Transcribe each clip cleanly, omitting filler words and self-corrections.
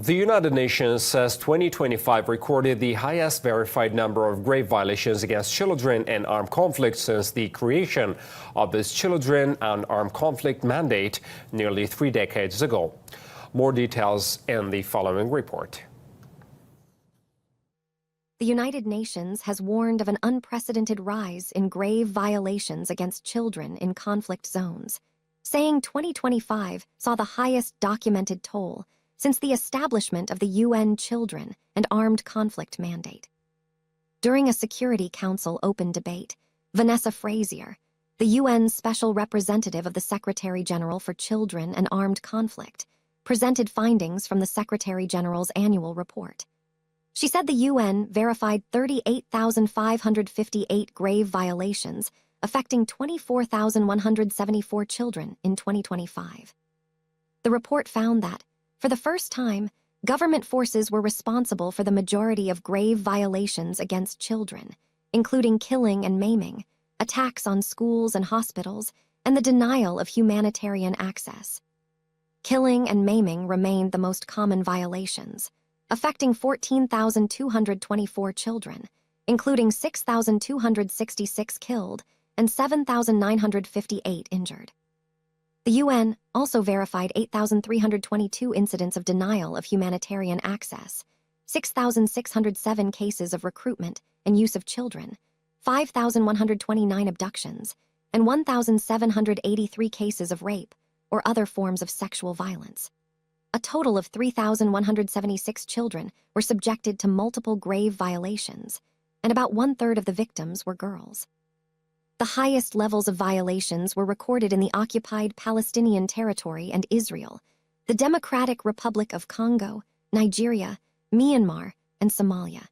The United Nations says 2025 recorded the highest verified number of grave violations against children in armed conflict since the creation of this Children and Armed Conflict mandate nearly 3 decades ago. More details in the following report. The United Nations has warned of an unprecedented rise in grave violations against children in conflict zones, saying 2025 saw the highest documented toll since the establishment of the UN Children and Armed Conflict Mandate. During a Security Council open debate, Vanessa Frazier, the UN Special Representative of the Secretary-General for Children and Armed Conflict, presented findings from the Secretary-General's annual report. She said the UN verified 38,558 grave violations affecting 24,174 children in 2025. The report found that, for the first time, government forces were responsible for the majority of grave violations against children, including killing and maiming, attacks on schools and hospitals, and the denial of humanitarian access. Killing and maiming remained the most common violations, affecting 14,224 children, including 6,266 killed and 7,958 injured. The UN also verified 8,322 incidents of denial of humanitarian access, 6,607 cases of recruitment and use of children, 5,129 abductions, and 1,783 cases of rape or other forms of sexual violence. A total of 3,176 children were subjected to multiple grave violations, and about 1/3 of the victims were girls. The highest levels of violations were recorded in the occupied Palestinian territory and Israel, the Democratic Republic of Congo, Nigeria, Myanmar, and Somalia.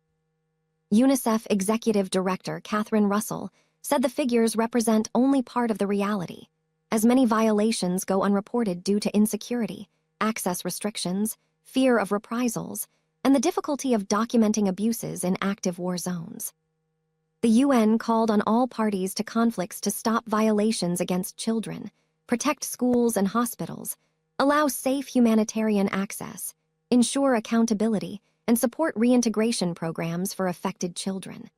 UNICEF Executive Director Catherine Russell said the figures represent only part of the reality, as many violations go unreported due to insecurity, access restrictions, fear of reprisals, and the difficulty of documenting abuses in active war zones. The UN called on all parties to conflicts to stop violations against children, protect schools and hospitals, allow safe humanitarian access, ensure accountability, and support reintegration programs for affected children.